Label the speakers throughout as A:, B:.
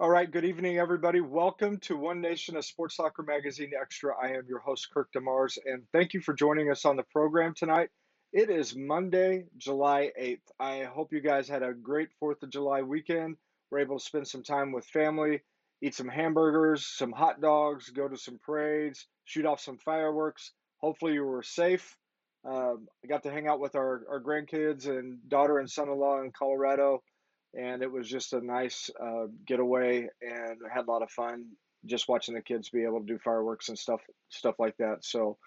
A: All right, good evening, everybody. Welcome to One Nation, a Sports Soccer Magazine Extra. I am your host, Kirk DeMars, and thank you for joining us on the program tonight. It is Monday, July 8th. I hope you guys had a great 4th of July weekend. We're able to spend some time with family, eat some hamburgers, some hot dogs, go to some parades, shoot off some fireworks. Hopefully, you were safe. I got to hang out with our grandkids and daughter and son in law in Colorado, and it was just a nice getaway, and I had a lot of fun just watching the kids be able to do fireworks and stuff like that. So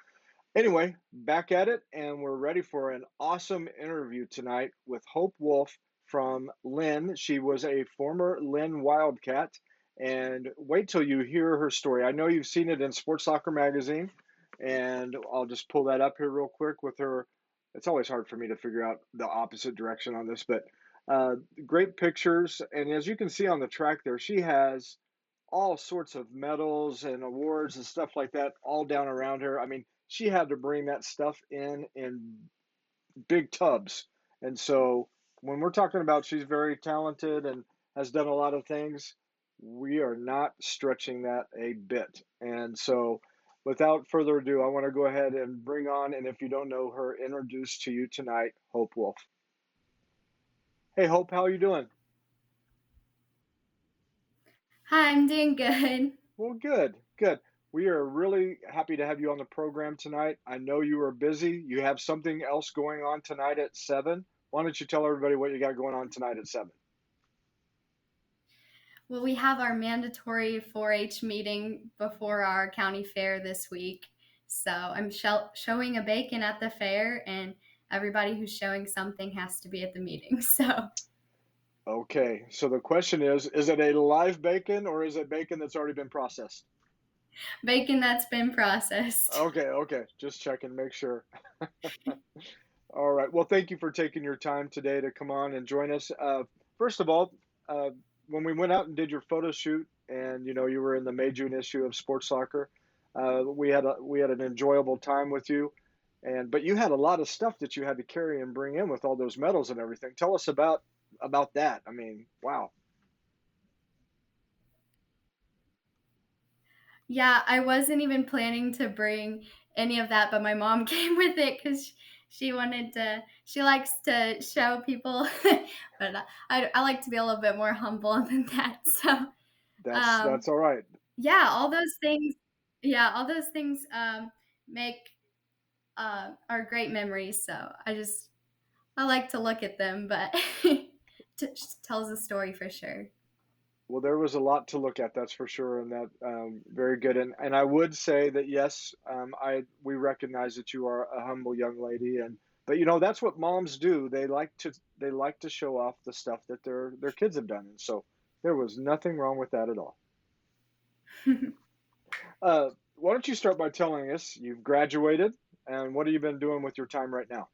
A: anyway, back at it, and we're ready for an awesome interview tonight with Hope Wolfe from Linn. She was a former Linn Wildcat, and wait till you hear her story. I know you've seen it in Sports Soccer Magazine, and I'll just pull that up here real quick with her. It's always hard for me to figure out the opposite direction on this, but uh, great pictures. And as you can see on the track there, she has all sorts of medals and awards and stuff like that all down around her. I mean, she had to bring that stuff in big tubs. And so when we're talking about she's very talented and has done a lot of things, we are not stretching that a bit. And so without further ado, I want to go ahead and bring on, and if you don't know her, introduce to you tonight, Hope Wolfe. Hey, Hope, how are you doing?
B: Hi, I'm doing good.
A: Well, good, good. We are really happy to have you on the program tonight. I know you are busy. You have something else going on tonight at 7. Why don't you tell everybody what you got going on tonight at 7?
B: Well, we have our mandatory 4-H meeting before our county fair this week. So I'm showing a bacon at the fair, and everybody who's showing something has to be at the meeting. So
A: Okay, so the question is it a live bacon or is it bacon that's already been processed?
B: bacon that's been processed.
A: Okay, okay, just checking, make sure. All right. Well, thank you for taking your time today to come on and join us. First of all, uh, when we went out and did your photo shoot, and you were in the May June issue of Sports Soccer, we had an enjoyable time with you, and but you had a lot of stuff that you had to carry and bring in with all those medals and everything. Tell us about that. I mean, wow.
B: Yeah, I wasn't even planning to bring any of that, but my mom came with it because she likes to show people, but I like to be a little bit more humble than that. So, um,
A: That's all right.
B: yeah, all those things, make, are great memories, so I like to look at them, but t tells a story for sure.
A: Well, there was a lot to look at, that's for sure, and that very good. And I would say that yes, I we recognize that you are a humble young lady, and but that's what moms do. They like to show off the stuff that their kids have done, and so there was nothing wrong with that at all. Why don't you start by telling us you've graduated and what have you been doing with your time right now?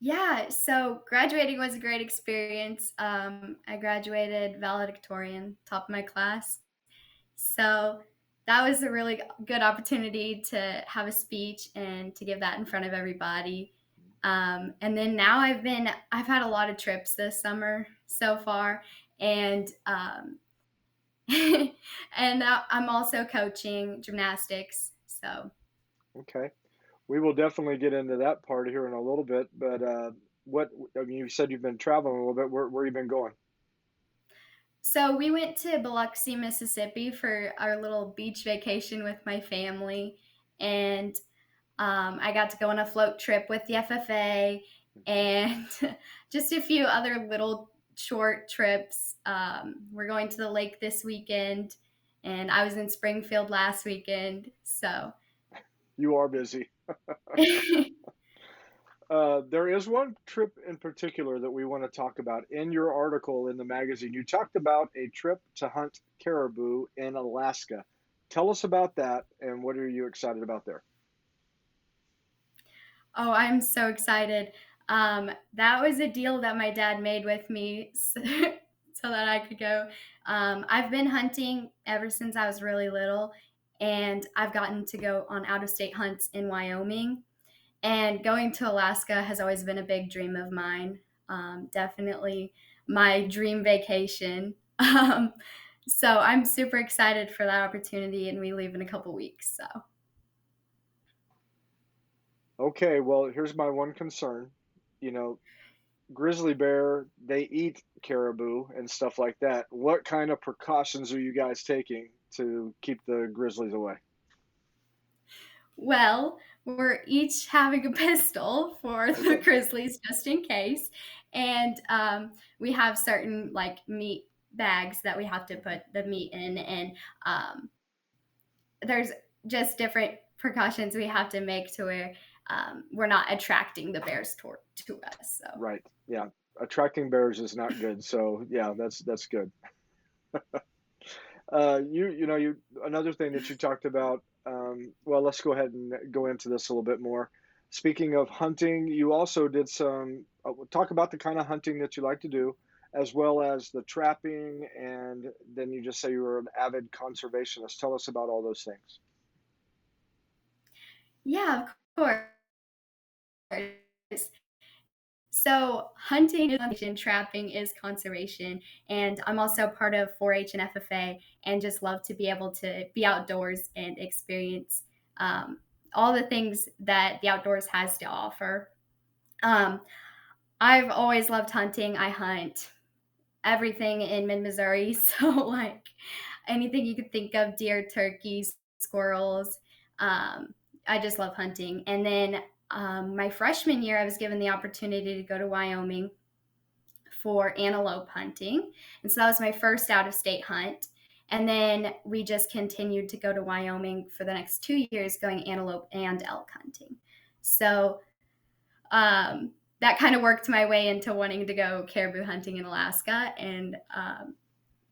B: Yeah, so graduating was a great experience. I graduated valedictorian, top of my class. So that was a really good opportunity to have a speech and to give that in front of everybody. And then now I've had a lot of trips this summer so far, and and I'm also coaching gymnastics. So
A: Okay, we will definitely get into that part here in a little bit, but what I mean, you said you've been traveling a little bit. Where you been going?
B: So we went to Biloxi, Mississippi for our little beach vacation with my family, and I got to go on a float trip with the FFA and just a few other little short trips. We're going to the lake this weekend, and I was in Springfield last weekend. So
A: You are busy. There is one trip in particular that we want to talk about. In your article in the magazine, you talked about a trip to hunt caribou in Alaska. Tell us about that and what are you excited about there?
B: oh, I'm so excited. That was a deal that my dad made with me so that I could go. I've been hunting ever since I was really little, and I've gotten to go on out of state hunts in Wyoming. And going to Alaska has always been a big dream of mine. Definitely my dream vacation. Um, so I'm super excited for that opportunity, and we leave in a couple weeks. So,
A: Okay, well, here's my one concern. You know, grizzly bear, they eat caribou and stuff like that. What kind of precautions are you guys taking to keep the grizzlies away?
B: well, we're each having a pistol for the
A: Okay,
B: grizzlies just in case, and we have certain like meat bags that we have to
A: mhm,
B: put the meat in, and um, there's just different precautions we have to make to where we're not attracting the bears to us. So
A: right. Yeah, attracting bears is not good. So yeah, that's good. You another thing that you talked about. Well, let's go ahead and go into this a little bit more. Speaking of hunting, you also did some talk about the kind of hunting that you like to do, as well as the trapping, and then you just say you were an avid conservationist. Tell us about all those things.
B: yeah, of course. So hunting is conservation, trapping is conservation, and I'm also part of 4-H and FFA, and just love to be able to be outdoors and experience um, all the things that the outdoors has to offer. Um, I've always loved hunting. I hunt everything in mid Missouri, so like anything you could think of, deer, turkeys, squirrels. Um, I just love hunting. And then my freshman year, I was given the opportunity to go to Wyoming for antelope hunting. And so that was my first out of state hunt. And then we just continued to go to Wyoming for the next 2 years, going antelope and elk hunting. So that kind of worked my way into wanting to go caribou hunting in Alaska. And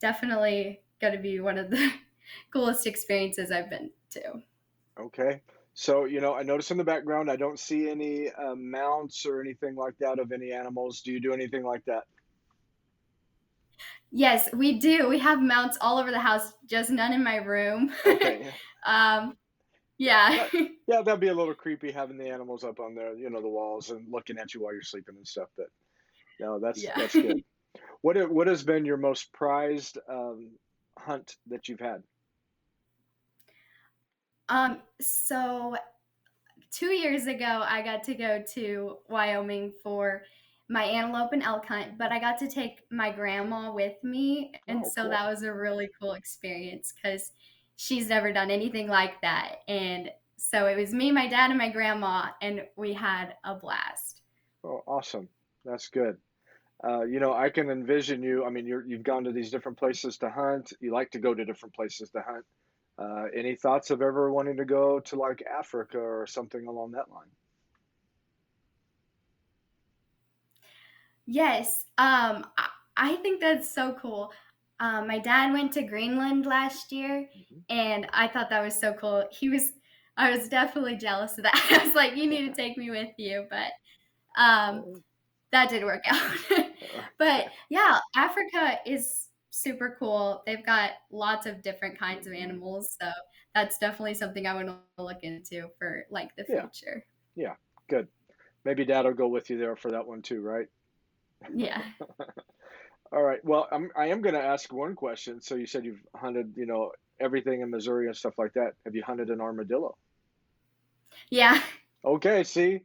B: definitely going to be one of the coolest experiences I've been to.
A: Okay. So, I notice in the background I don't see any mounts or anything like that of any animals. Do you do anything like that?
B: Yes, we do. We have mounts all over the house, just none in my room.
A: Okay.
B: um, yeah.
A: That yeah, that'd be a little creepy having the animals up on the walls and looking at you while you're sleeping and stuff. But no,
B: Yeah.
A: that's good. What has been your most prized hunt that you've had?
B: So 2 years ago, I got to go to Wyoming for my antelope and elk hunt, but I got to take my grandma with me. And
A: Oh,
B: so that
A: cool.
B: was a really cool experience because she's never done anything like that. And so it was me, my dad, and my grandma, and we had a blast.
A: Oh, awesome. That's good. I can envision you. I mean, you've gone to these different places to hunt. You like to go to different places to hunt. Any thoughts of ever wanting to go to like Africa or something along that line?
B: Yes, I think that's so cool. My dad went to Greenland last year,
A: Mhm.
B: and I thought that was so cool. I was definitely jealous of that. I was like, "You need to take me with you," but um, that did work out. But yeah, Africa is super cool. They've got lots of different kinds of
A: Mhm.
B: animals, so that's definitely something I want to look into for like the
A: Yeah,
B: future.
A: yeah, good. Maybe Dad will go with you there for that one too, right?
B: Yeah.
A: All right. Well, I am going to ask one question. So you said you've hunted, everything in Missouri and stuff like that. Have you hunted an armadillo?
B: Yeah.
A: Okay. See,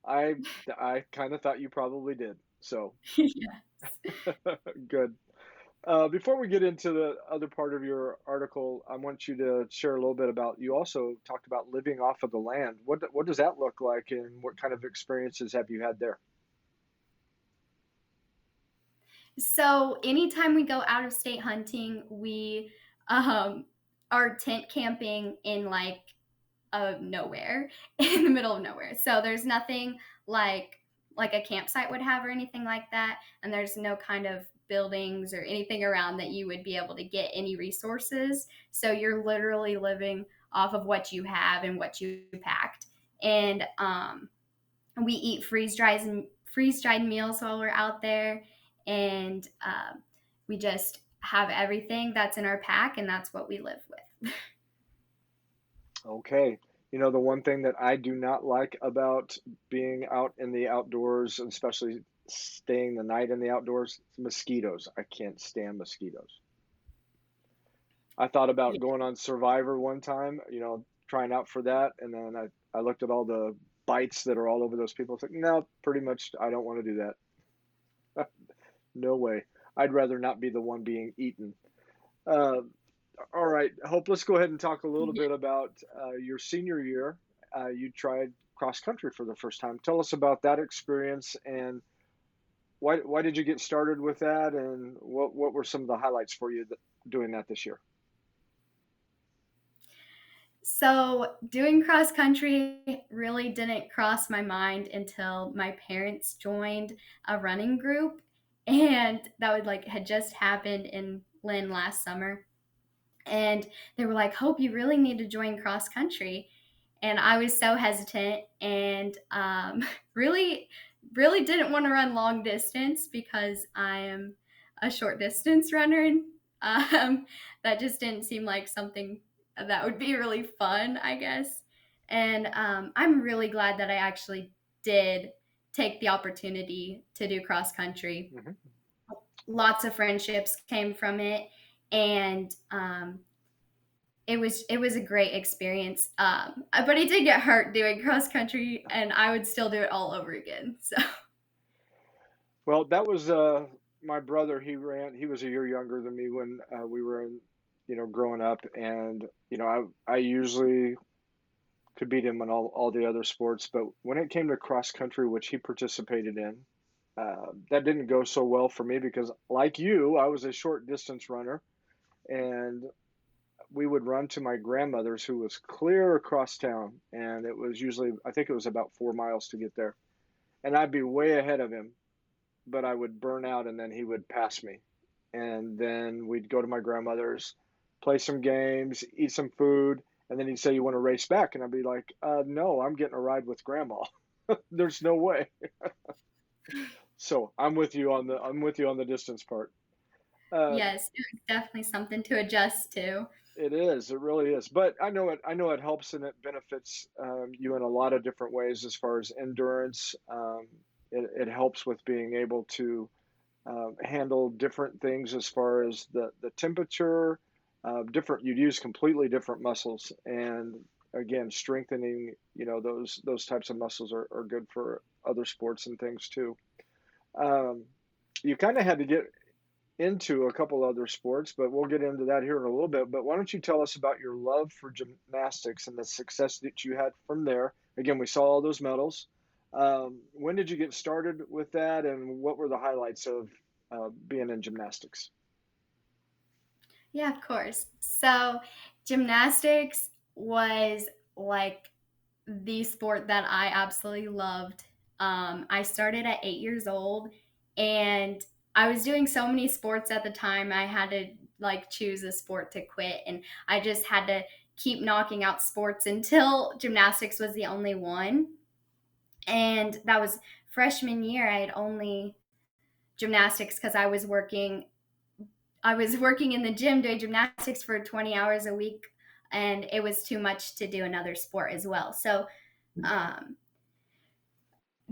A: I I kind of thought you probably did. So
B: Yes.
A: good. Before we get into the other part of your article, I want you to share a little bit about. You also talked about living off of the land. What does that look like, and what kind of experiences have you had there?
B: So anytime we go out of state hunting, we um, are tent camping in like of nowhere, in the middle of nowhere. So there's nothing like like a campsite would have or anything like that, and there's no kind of buildings or anything around that you would be able to get any resources. So you're literally living off of what you have and what you packed. And we eat freeze dried meals while we're out there, and we just have everything that's in our pack, and that's what we live with.
A: Okay. The one thing that I do not like about being out in the outdoors, especially staying the night in the outdoors. It's mosquitoes. I can't stand mosquitoes. I thought about
B: Yeah.
A: going on Survivor one time, trying out for that, and then I looked at all the bites that are all over those people. It's like, no, pretty much I don't want to do that. No way. I'd rather not be the one being eaten. Uh, all right, Hope, let's go ahead and talk a little bit about your senior year. You tried cross country for the first time. Tell us about that experience and why did you get started with that, and what were some of the highlights for you doing that this year?
B: So, doing cross country really didn't cross my mind until my parents joined a running group, and that would like had just happened in Lynn last summer. And they were like, "Hope, you really need to join cross country." And I was so hesitant and really, really didn't want to run long distance because I am a short distance runner. And that just didn't seem like something that would be really fun, I guess. And I'm really glad that I actually did take the opportunity to do cross country.
A: Hmm.
B: Lots of friendships came from it, and it was a great experience. But I did get hurt doing cross country, and I would still do it all over again. So
A: Well, that was my brother. He ran. He was a year younger than me when we were growing up, and I usually could beat him in all the other sports, but when it came to cross country, which he participated in, that didn't go so well for me because, like you, I was a short distance runner, and we would run to my grandmother's, who was clear across town, and it was usually, I think it was about 4 miles to get there, and I'd be way ahead of him, but I would burn out, and then he would pass me, and then we'd go to my grandmother's, play some games, eat some food, and then he'd say, "You want to race back?" And I'd be like, "No, I'm getting a ride with grandma." There's no way. So I'm with you on the distance part. Uh,
B: yes, it was definitely something to adjust to.
A: it is. It really is. But I know it helps and it benefits you in a lot of different ways as far as endurance. It helps with being able to handle different things as far as the temperature. Different. You'd use completely different muscles, and again, strengthening. Those types of muscles are good for other sports and things too. Um, you kind of had to get into a couple other sports, but we'll get into that here in a little bit. But why don't you tell us about your love for gymnastics and the success that you had from there? Again, we saw all those medals. When did you get started with that, and what were the highlights of being in gymnastics?
B: Yeah, of course. So, gymnastics was like the sport that I absolutely loved. I started at 8 years old, and I was doing so many sports at the time. I had to like choose a sport to quit, and I just had to keep knocking out sports until gymnastics was the only one. And that was freshman year. I had only gymnastics because I was working in the gym doing gymnastics for 20 hours a week, and it was too much to do another sport as well. So um,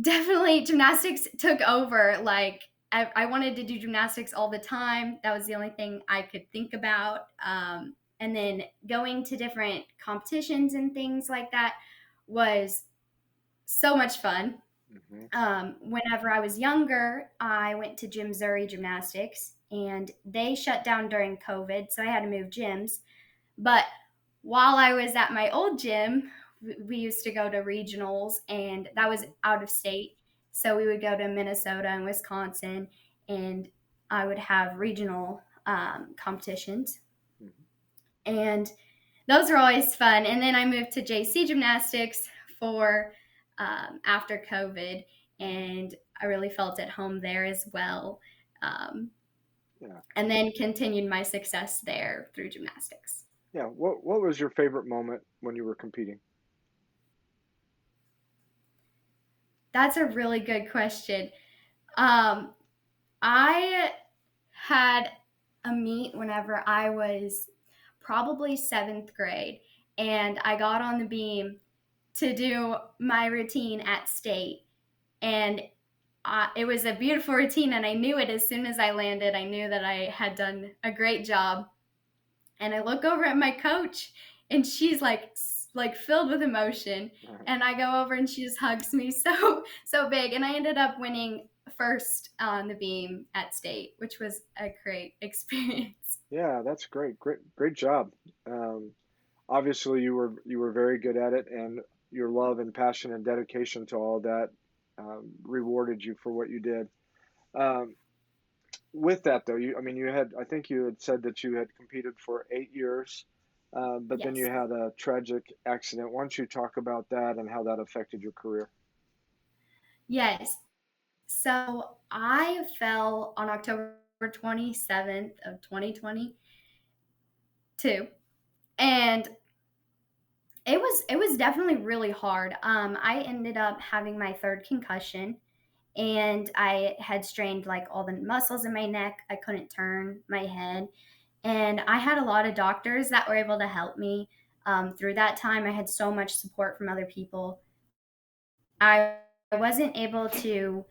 B: definitely gymnastics took over. Like I wanted to do gymnastics all the time. That was the only thing I could think about. And then going to different competitions and things like that was so much fun.
A: Hmm.
B: Whenever I was younger, I went to Gym Missouri Gymnastics, and they shut down during COVID, so I had to move gyms. But while I was at my old gym, we used to go to regionals, and that was
A: Hmm.
B: out of state. So we would go to Minnesota and Wisconsin, and I would have regional competitions.
A: Hmm.
B: And those were always fun. And then I moved to JC Gymnastics for after COVID, and I really felt at home there as well. Um,
A: Yeah,
B: and then continued my success there through gymnastics.
A: yeah. What was your favorite moment when you were competing?
B: That's a really good question. Um, I had a meet whenever I was probably seventh grade, and I got on the beam to do my routine at state. And it was a beautiful routine, and I knew it as soon as I landed. I knew that I had done a great job. And I look over at my coach, and she's like filled with emotion. And I go over, and she just hugs me so big. And I ended up winning first on the beam at state, which was a great experience.
A: Yeah, that's great. Great job. Um, Obviously, you were very good at it, and your love and passion and dedication to all that rewarded you for what you did. Um, with that, though, I mean, I think you had said that you had competed for 8 years, but then you
B: Yes.
A: had a tragic accident. Why don't you talk about that and how that affected your career?
B: Yes. So I fell on October 27th of 2022, and it was definitely really hard. I ended up having my third concussion, and I had strained like all the muscles in my neck. I couldn't turn my head, and I had a lot of doctors that were able to help me through that time. I had so much support from other people. I wasn't able to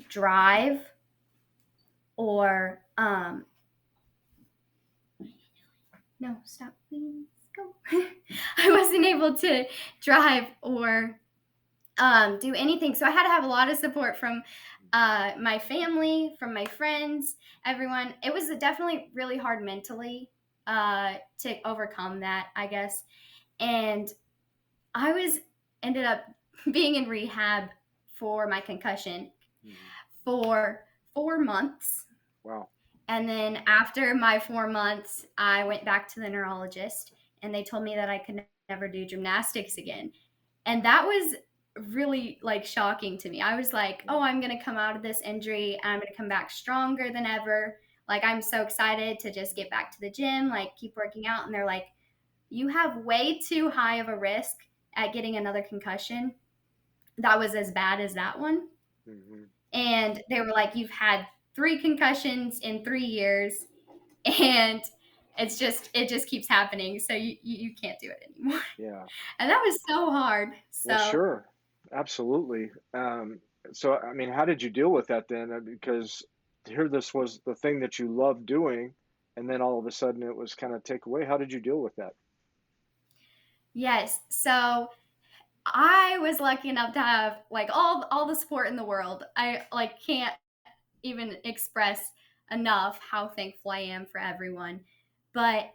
B: drive or no, stop, please go. I wasn't able to drive or do anything. So I had to have a lot of support from my family, from my friends, everyone. It was definitely really hard mentally to overcome that, I guess. And I was ended up being in rehab for my concussion
A: Mhm.
B: for 4 months.
A: Wow.
B: And then after my 4 months, I went back to the neurologist, and they told me that I could never do gymnastics again. And that was really like shocking to me. I was like,
A: Yeah.
B: "Oh, I'm going to come out of this injury and I'm going to come back stronger than ever. Like I'm so excited to just get back to the gym, like keep working out." And they're like, "You have way too high of a risk at getting another concussion." That was as bad as that one.
A: Hmm.
B: And they were like, "You've had 3 concussions in 3 years, and it just keeps happening, so you can't do it anymore."
A: Yeah.
B: And that was so hard.
A: Well,
B: So
A: sure. Absolutely. So, I mean, how did you deal with that then? Because here this was the thing that you loved doing, and then all of a sudden it was kind of take away. How did you deal with that?
B: yes, so I was lucky enough to have like all the support in the world. I like can't even express enough how thankful I am for everyone. But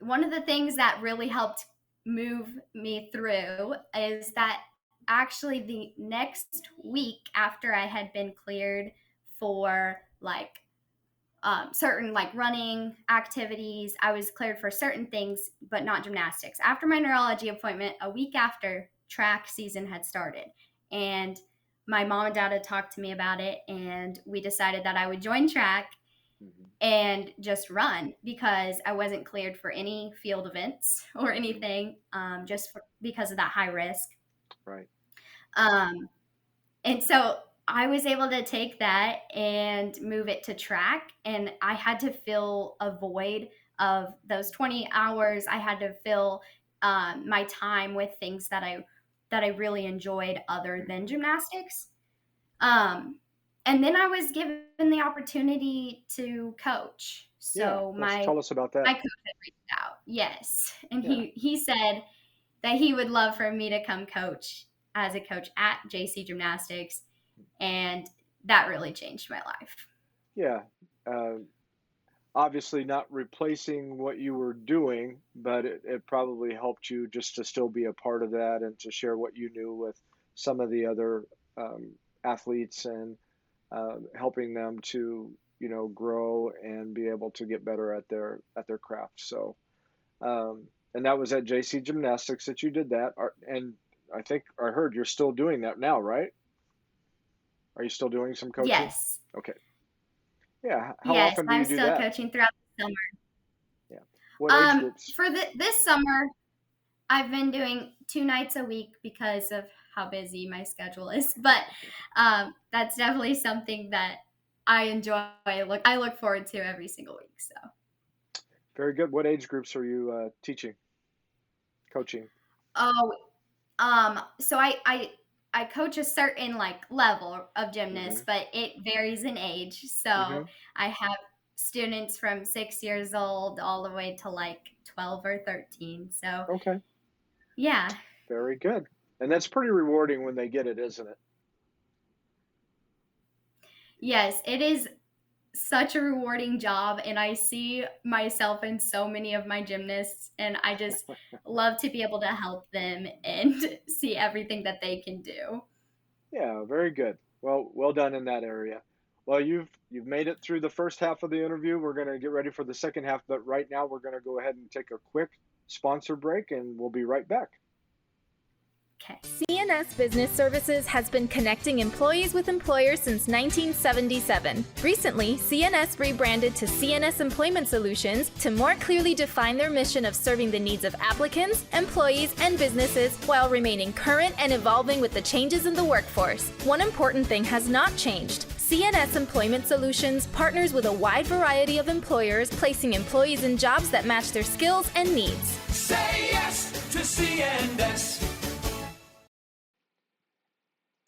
B: one of the things that really helped move me through is that actually the next week after I had been cleared for like certain like running activities, I was cleared for certain things, but not gymnastics. After my neurology appointment, a week after, track season had started. And my mom and dad had talked to me about it, and we decided that I would join track
A: Hmm.
B: and just run because I wasn't cleared for any field events or
A: Hmm.
B: anything, because of that high risk.
A: Right.
B: Um, and so I was able to take that and move it to track, and I had to fill a void of those 20 hours. I had to fill my time with things that I really enjoyed other than
A: Hmm.
B: gymnastics. Um, and then I was given the opportunity to coach.
A: Yeah.
B: So
A: Let's
B: my
A: tell us about that.
B: my coach had reached out, yes, and
A: Yeah.
B: he said that he would love for me to come coach as a coach at JC Gymnastics, and that really changed my life.
A: Yeah. Uh, Obviously, not replacing what you were doing, but it probably helped you just to still be a part of that and to share what you knew with some of the other athletes and helping them to grow and be able to get better at their craft. So and that was at JC Gymnastics that you did that. And I think I heard you're still doing that now, right? Are you still doing some coaching?
B: Yes,
A: Okay. Yeah. How
B: yes,
A: often do
B: I'm
A: you do
B: still
A: that?
B: coaching throughout the summer.
A: Yeah. What age groups?
B: For this summer, I've been doing 2 nights a week because of how busy my schedule is, but that's definitely something that I enjoy. I look forward to every single week. So,
A: Very good. What age groups are you teaching, coaching?
B: oh, so I I coach a certain like level of gymnasts,
A: Hmm.
B: but it varies in age. So
A: Hmm.
B: I have students from 6 years old all the way to like 12 or 13. So
A: Okay,
B: yeah,
A: very good. And that's pretty rewarding when they get it, isn't it?
B: yes, it is such a rewarding job. And I see myself in so many of my gymnasts, and I just love to be able to help them and see everything that they can do.
A: Yeah, very good. Well, well done in that area. Well, you've made it through the first half of the interview. We're going to get ready for the second half, but right now we're going to go ahead and take a quick sponsor break, and we'll be right back.
B: Okay.
C: CNS Business Services has been connecting employees with employers since 1977. Recently, CNS rebranded to CNS Employment Solutions to more clearly define their mission of serving the needs of applicants, employees, and businesses while remaining current and evolving with the changes in the workforce. One important thing has not changed. CNS Employment Solutions partners with a wide variety of employers, placing employees in jobs that match their skills and needs.
D: Say yes to CNS.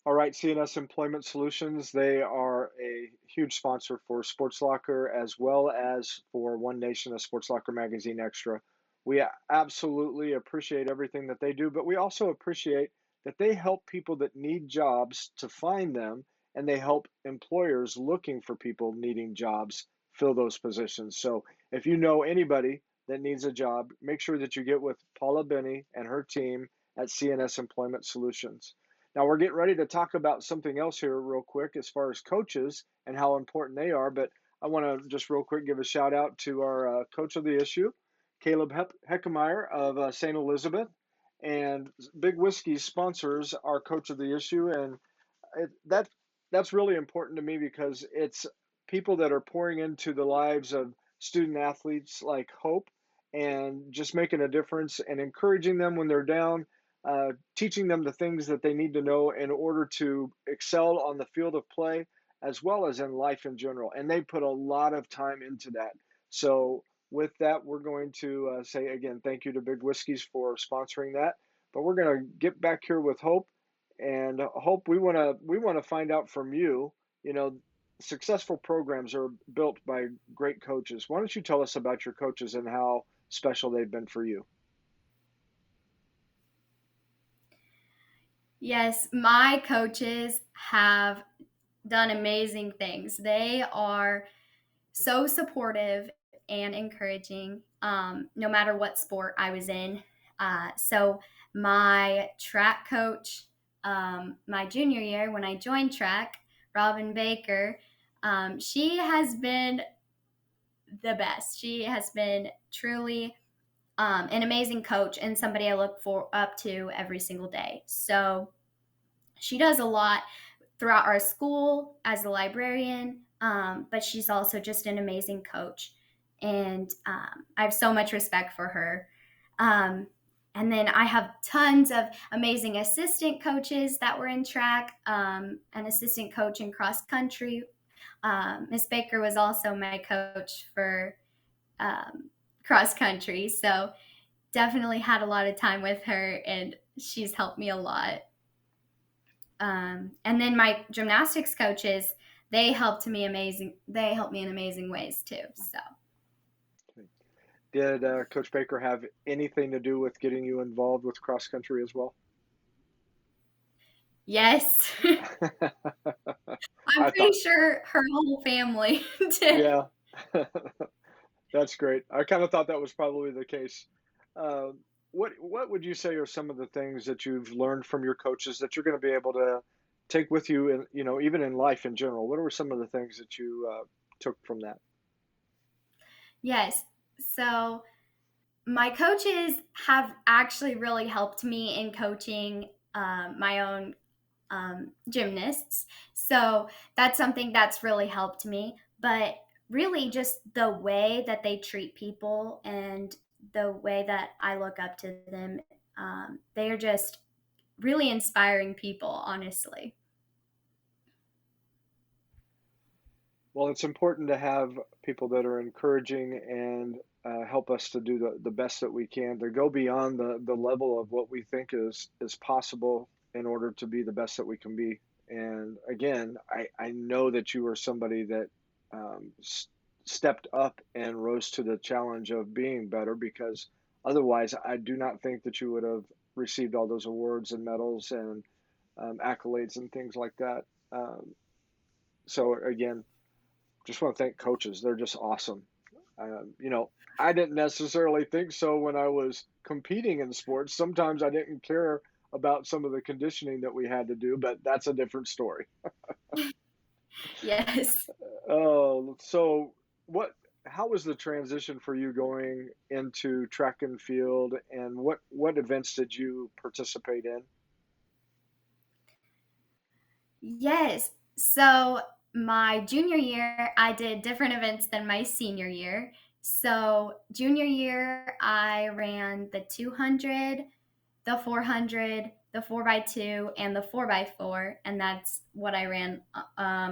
A: All right, CNS Employment Solutions, they are a huge sponsor for Sports Locker as well as for One Nation, a Sports Locker Magazine Extra. We absolutely appreciate everything that they do, but we also appreciate that they help people that need jobs to find them, and they help employers looking for people needing jobs fill those positions. So if you know anybody that needs a job, make sure that you get with Paula Benny and her team at CNS Employment Solutions. Now we're getting ready to talk about something else here real quick as far as coaches and how important they are. But I want to just real quick give a shout out to our coach of the issue, Caleb Heckemeyer of St. Elizabeth. And Big Whiskey sponsors our coach of the issue. And that that's really important to me because it's people that are pouring into the lives of student athletes like Hope and just making a difference and encouraging them when they're down, teaching them the things that they need to know in order to excel on the field of play as well as in life in general. And they put a lot of time into that. So with that, we're going to say again, thank you to Big Whiskeys for sponsoring that. But we're going to get back here with Hope and Hope, we want to find out from you. You know, successful programs are built by great coaches. Why don't you tell us about your coaches and how special they've been for you?
B: Yes, my coaches have done amazing things. They are so supportive and encouraging, no matter what sport I was in. So, my track coach, my junior year when I joined track, Robin Baker, she has been the best. She has been truly an amazing coach and somebody I look for up to every single day. So, she does a lot throughout our school as a librarian, but she's also just an amazing coach. And I have so much respect for her. Um, and then I have tons of amazing assistant coaches that were in track, an assistant coach in cross country. Miss Baker was also my coach for cross country. So definitely had a lot of time with her, and she's helped me a lot. And then my gymnastics coaches, they helped me amazing. They helped me in amazing ways too. So
A: Did Coach Baker have anything to do with getting you involved with cross country as well?
B: yes, I'm
A: I
B: pretty
A: thought,
B: sure her whole family did.
A: yeah, that's great. I kind of thought that was probably the case. Uh, what would you say are some of the things that you've learned from your coaches that you're going to be able to take with you, in, even in life in general? What were some of the things that you took from that?
B: Yes. So my coaches have actually really helped me in coaching my own gymnasts. So that's something that's really helped me. But really, just the way that they treat people and the way that I look up to them, they are just really inspiring people, honestly.
A: Well, it's important to have people that are encouraging and help us to do the best that we can to go beyond the level of what we think is possible in order to be the best that we can be. And again, I know that you are somebody that stepped up and rose to the challenge of being better, because otherwise, I do not think that you would have received all those awards and medals and accolades and things like that. Um, so again, just want to thank coaches. They're just awesome. You know, I didn't necessarily think so when I was competing in sports. Sometimes I didn't care about some of the conditioning that we had to do, but that's a different story.
B: Yes.
A: Oh, so what? How was the transition for you going into track and field, and what events did you participate in?
B: Yes. So my junior year, I did different events than my senior year. So junior year, I ran the 200, the 400, the 4x2, and the 4x4, and that's what I ran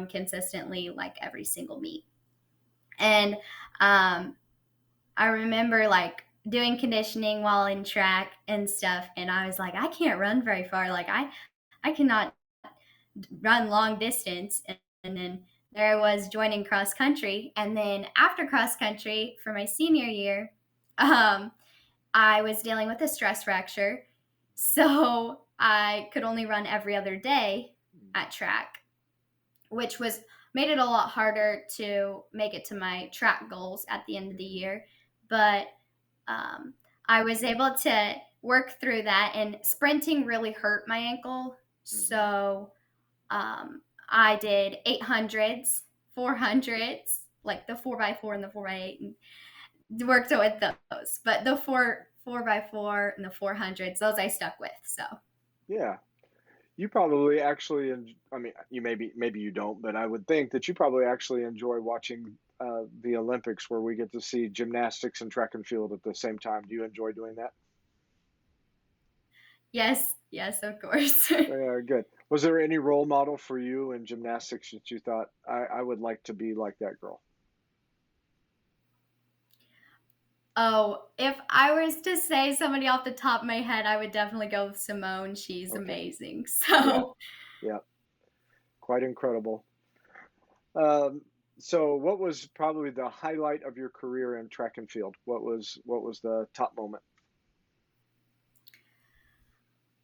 B: consistently, like every single meet. And um, I remember like doing conditioning while in track and stuff, and I was like, I can't run very far. Like I cannot run long distance. And then there I was joining cross country. And then after cross country for my senior year, um, I was dealing with a stress fracture. So I could only run every other day at track, which was made it a lot harder to make it to my track goals at the end of the year. But um, I was able to work through that, and sprinting really hurt my ankle.
A: Hmm.
B: So I did 800s, 400s, like the 4x4 and the 4x8, and worked with those. But the 4x4 and the 400s, those I stuck with. So
A: Yeah, you probably actually, I mean, you maybe you don't, but I would think that you probably actually enjoy watching the Olympics, where we get to see gymnastics and track and field at the same time. Do you enjoy doing that?
B: yes, yes, of course.
A: Good. Was there any role model for you in gymnastics that you thought I would like to be like that girl?
B: Oh, if I was to say somebody off the top of my head, I would definitely go with Simone. She's
A: Okay.
B: amazing.
A: Yeah.
B: So,
A: Yeah. Quite incredible. Um, so what was probably the highlight of your career in track and field? What was the top moment?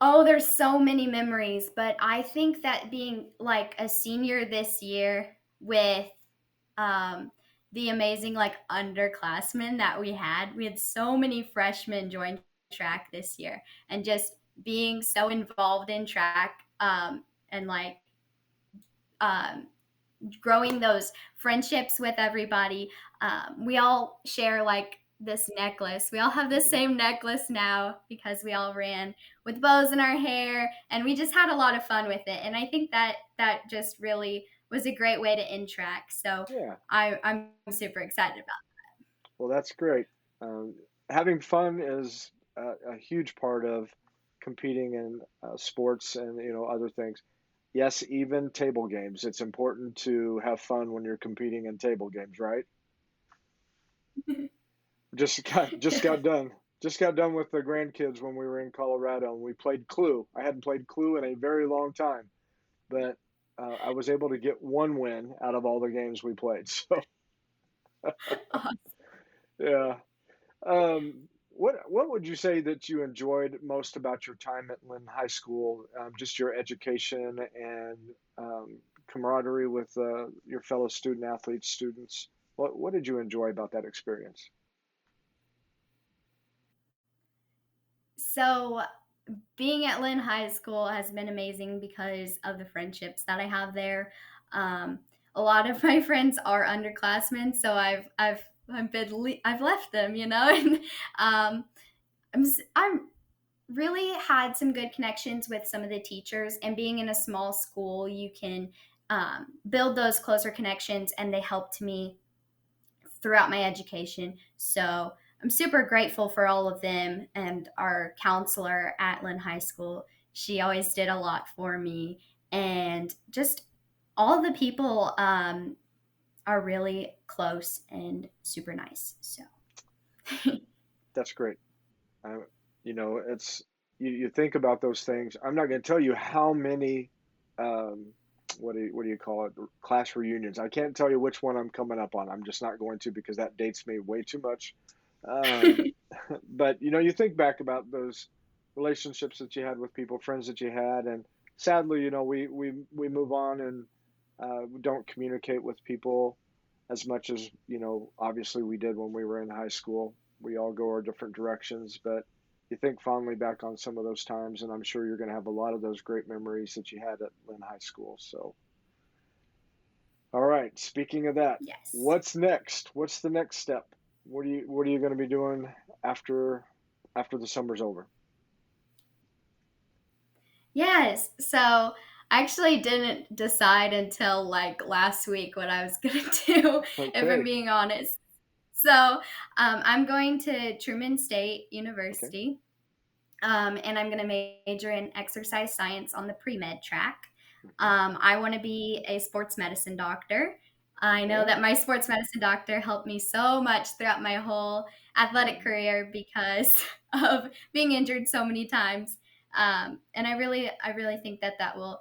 B: oh, there's so many memories, but I think that being like a senior this year with um, the amazing like underclassmen that we had so many freshmen join track this year, and just being so involved in track and like um, growing those friendships with everybody. We all share like this necklace. We all have the
A: Hmm.
B: same necklace now because we all ran with bows in our hair, and we just had a lot of fun with it. And I think that that just really was a great way to end track. So
A: Yeah.
B: I'm super excited about
A: Well, that's great. Um, Having fun is a huge part of competing in sports and other things. Yes, even table games. It's important to have fun when you're competing in table games, right?
B: it.
A: Just got done with the grandkids when we were in Colorado, and we played Clue. I hadn't played Clue in a very long time, but I was able to get one win out of all the games we played. So yeah. What would you say that you enjoyed most about your time at Lynn High School? Just your education and camaraderie with your fellow student athletes, students. What did you enjoy about that experience?
B: So being at Lynn High School has been amazing because of the friendships that I have there. Um, a lot of my friends are underclassmen, so I've left them, you know, and um, I'm really had some good connections with some of the teachers. And being in a small school, you can build those closer connections, and they helped me throughout my education. So I'm super grateful for all of them, and our counselor at Lynn High School. She always did a lot for me, and just all the people are really close and super nice. So
A: That's great. Uh, it's. you think about those things. I'm not going to tell you how many, um, what do you call it, class reunions. I can't tell you which one I'm coming up on. I'm just not going to, because that dates me way too much. Um, but you think back about those relationships that you had with people, friends that you had, and sadly, we move on, and we don't communicate with people as much as obviously we did when we were in high school. We all go our different directions, but you think fondly back on some of those times, and I'm sure you're going to have a lot of those great memories that you had at Linn High School. So, all right. Speaking of that,
B: Yes.
A: what's next? What's the next step? What are you going to be doing after the summer's over?
B: Yes. So I actually didn't decide until like last week what I was gonna do, if I'm
A: Okay.
B: being honest. So I'm going to Truman State
A: Okay.
B: University, and I'm going to major in exercise science on the pre-med track.
A: Hmm.
B: I want to be a sports medicine doctor. I know
A: Yeah.
B: that my sports medicine doctor helped me so much throughout my whole athletic
A: Hmm.
B: career because of being injured so many times. And I really think that that will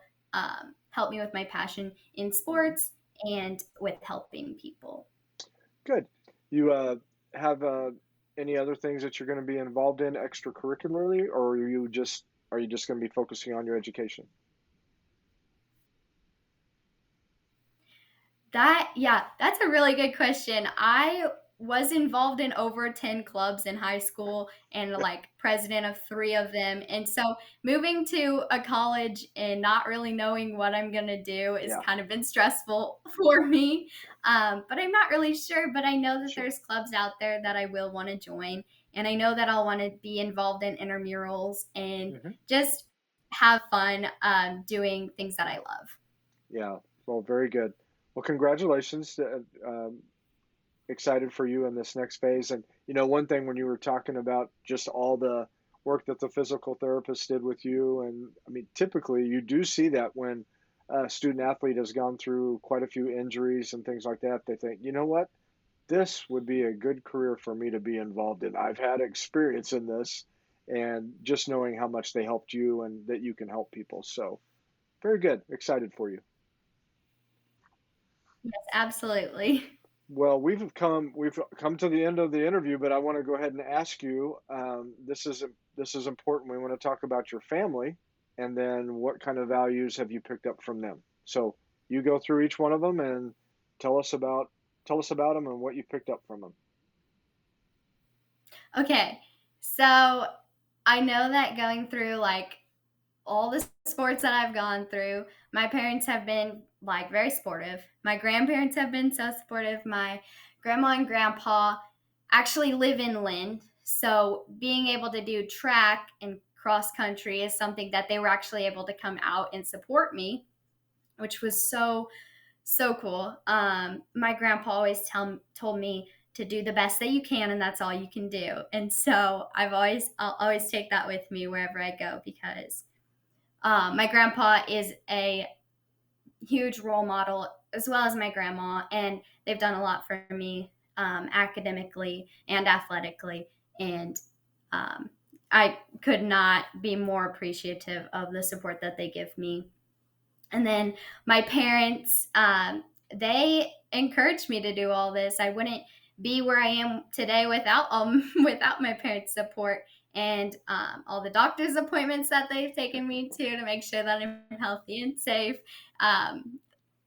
B: help me with my passion in
A: Hmm.
B: sports and with helping people.
A: Good. You have any other things that you're going to be involved in extracurricularly, or are you just going to be focusing on your education?
B: Yeah, that's a really good question. I was involved in over 10 clubs in high school and like president of 3 of them. And so moving to a college and not really knowing what I'm going to do is
A: Yeah.
B: kind of been stressful for me. But I'm not really sure, but I know that
A: Sure.
B: there's clubs out there that I will want to join. And I know that I'll want to be involved in intramurals and
A: Hmm.
B: just have fun doing things that I love.
A: Yeah. Well, very good. Well, congratulations. Excited for you in this next phase. And one thing, when you were talking about just all the work that the physical therapist did with you, and I mean, typically you do see that when a student athlete has gone through quite a few injuries and things like that, they think, you know what, this would be a good career for me to be involved in. I've had experience in this, and just knowing how much they helped you and that you can help people. So, very good. Excited for you.
B: Yes, absolutely.
A: Well, we've come to the end of the interview, but I want to go ahead and ask you. This is important. We want to talk about your family, and then what kind of values have you picked up from them. So you go through each one of them and tell us about tell us about them and what you picked up from them.
B: Okay. So I know that going through like all the sports that I've gone through, my parents have been like very supportive. My grandparents have been so supportive. My grandma and grandpa actually live in Lynn. So being able to do track and cross country is something that they were actually able to come out and support me, which was so cool. My grandpa always told me to do the best that you can, and that's all you can do. And so I'll always take that with me wherever I go because my grandpa is a huge role model as well as my grandma, and they've done a lot for me academically and athletically. And um, I could not be more appreciative of the support that they give me. And then my parents, they encouraged me to do all this. I wouldn't be where I am today without without my parents' support and all the doctor's appointments that they've taken me to make sure that I'm healthy and safe. Um,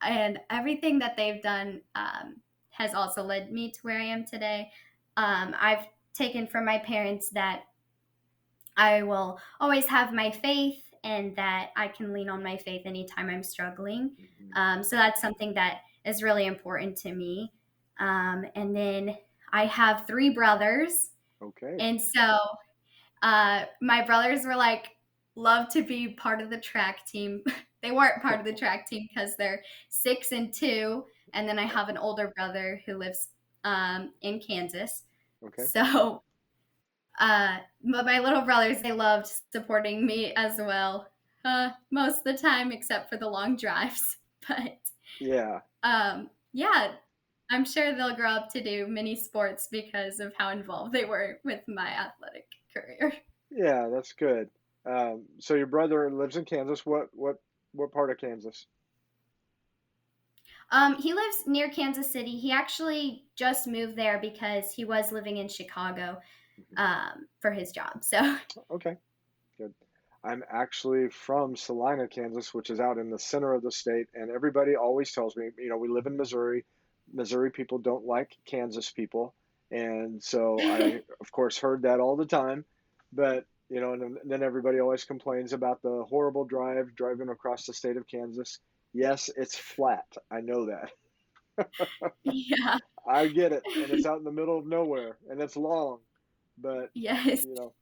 B: and everything that they've done has also led me to where I am today. I've taken from my parents that I will always have my faith and that I can lean on my faith anytime I'm struggling.
A: Mhm.
B: So that's something that is really important to me. And then I have 3 brothers.
A: Okay.
B: And so my brothers were like, love to be part of the track team. They weren't part of the track team because they're 6 and 2. And then I have an older brother who lives in Kansas.
A: Okay.
B: So but my little brothers, they loved supporting me as well. Most of the time, except for the long drives. But
A: Yeah.
B: yeah, I'm sure they'll grow up to do many sports because of how involved they were with my athletic career.
A: Yeah. That's good. So your brother lives in Kansas. What part of Kansas?
B: He lives near Kansas City. He actually just moved there because he was living in Chicago for his job. So,
A: Okay, good. I'm actually from Salina, Kansas, which is out in the center of the state, and everybody always tells me, we live in Missouri. Missouri people don't like Kansas people, and so I, of course, heard that all the time. But and then everybody always complains about the horrible driving across the state of Kansas. Yes, it's flat. I know that.
B: yeah,
A: I get it, and it's out in the middle of nowhere, and it's long, but
B: yes.
A: you know,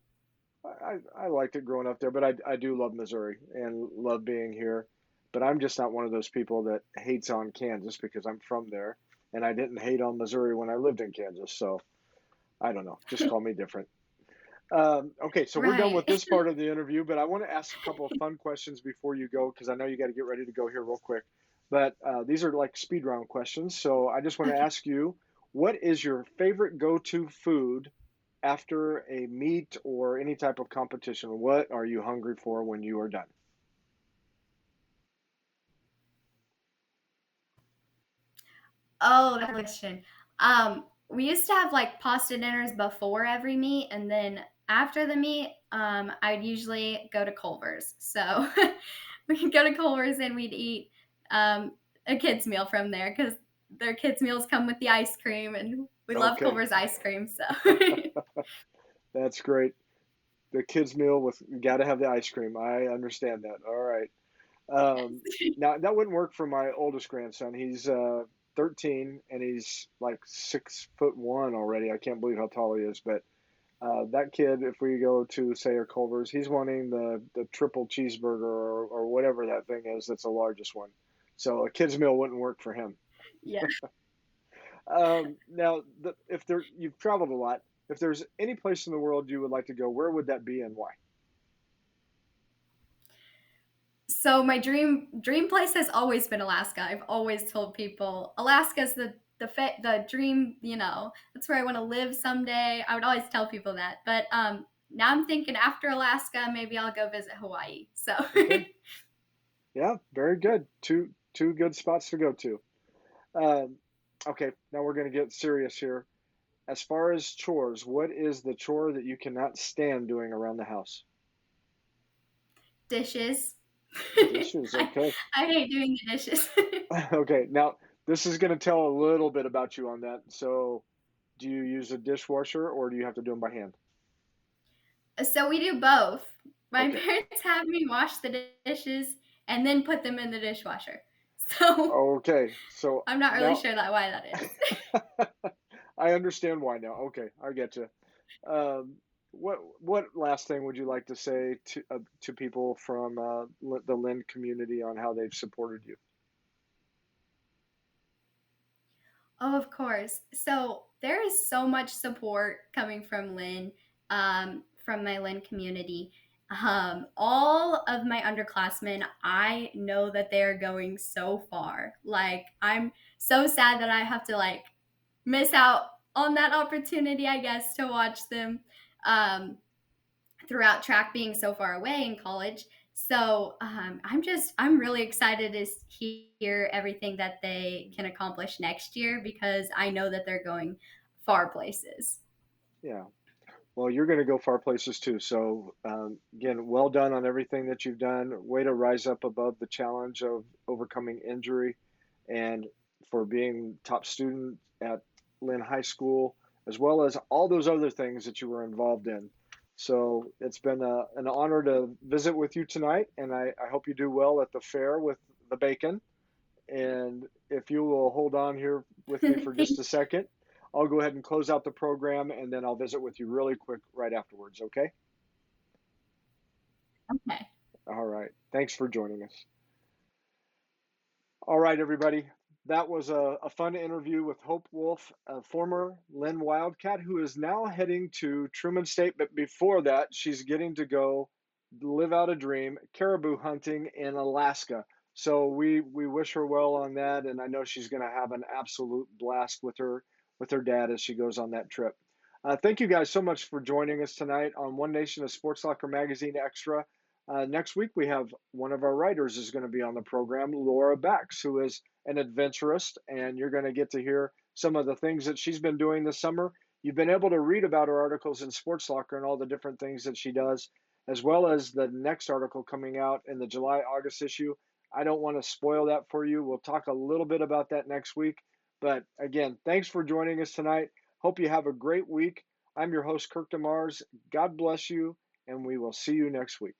A: I liked it growing up there, but I do love Missouri and love being here. But I'm just not one of those people that hates on Kansas because I'm from there, and I didn't hate on Missouri when I lived in Kansas. So I don't know. Just call me different. Okay, so we're done
B: Right.
A: with this part of the interview, but I want to ask a couple of fun questions before you go because I know you got to get ready to go here real quick. But these are like speed round questions. So I just want to
B: Okay.
A: ask you, what is your favorite go-to food after a meet or any type of competition? What are you hungry for when you are done?
B: Oh, that question. We used to have like pasta dinners before every meet, and then after the meet, I'd usually go to Culver's. So we'd go to Culver's and we'd eat a kids meal from there because their kids meals come with the ice cream, and we love
A: Okay,
B: Culver's ice cream. So
A: that's great. The kids' meal with you got to have the ice cream. I understand that. All right. Um,
B: yes.
A: Now that wouldn't work for my oldest grandson. He's 13 and he's like 6'1" already. I can't believe how tall he is. But that kid, if we go to say a Culver's, he's wanting the triple cheeseburger or whatever that thing is. That's the largest one. So a kid's meal wouldn't work for him.
B: Yeah.
A: Now, if you've traveled a lot, if there's any place in the world you would like to go, where would that be and why?
B: So my dream place has always been Alaska. I've always told people Alaska's the dream. That's where I want to live someday. I would always tell people that. But now I'm thinking after Alaska, maybe I'll go visit Hawaii. So
A: Okay. Yeah, very good. Two good spots to go to. Um, okay, now we're going to get serious here. As far as chores, what is the chore that you cannot stand doing around the house?
B: dishes.
A: Dishes.
B: I,
A: Okay.
B: I hate doing the dishes.
A: Okay. Now, this is going to tell a little bit about you on that. So, do you use a dishwasher or do you have to do them by hand?
B: So we do both. My
A: Okay.
B: parents have me wash the dishes and then put them in the dishwasher. So
A: Okay. So
B: I'm not really
A: now
B: sure why that is.
A: I understand why now. Okay, I get you. What last thing would you like to say to people from the Lynn community on how they've supported you?
B: Oh, of course. So there is so much support coming from Lynn, from my Lynn community. All of my underclassmen, I know that they are going so far. Like, I'm so sad that I have to like miss out on that opportunity, I guess, to watch them. Um, Throughout track being so far away in college. So I'm really excited to hear everything that they can accomplish next year because I know that they're going far places.
A: Yeah. Well, you're going to go far places too. So, again, well done on everything that you've done. Way to rise up above the challenge of overcoming injury and for being top student at Lynn High School, as well as all those other things that you were involved in. So, it's been an honor to visit with you tonight, and I hope you do well at the fair with the bacon. And if you will hold on here with me for just a second, I'll go ahead and close out the program and then I'll visit with you really quick right afterwards. Okay.
B: Okay.
A: All right. Thanks for joining us. All right, everybody. That was a fun interview with Hope Wolfe, a former Linn Wildcat who is now heading to Truman State. But before that, she's getting to go live out a dream caribou hunting in Alaska. So we wish her well on that. And I know she's going to have an absolute blast with her dad as she goes on that trip. Thank you guys so much for joining us tonight on One Nation of Sports Soccer Magazine Extra. Next week, we have one of our writers is going to be on the program, Laura Bax, who is an adventurist, and you're going to get to hear some of the things that she's been doing this summer. You've been able to read about her articles in Sports Soccer and all the different things that she does, as well as the next article coming out in the July-August issue. I don't want to spoil that for you. We'll talk a little bit about that next week. But again, thanks for joining us tonight. Hope you have a great week. I'm your host, Kirk DeMars. God bless you, and we will see you next week.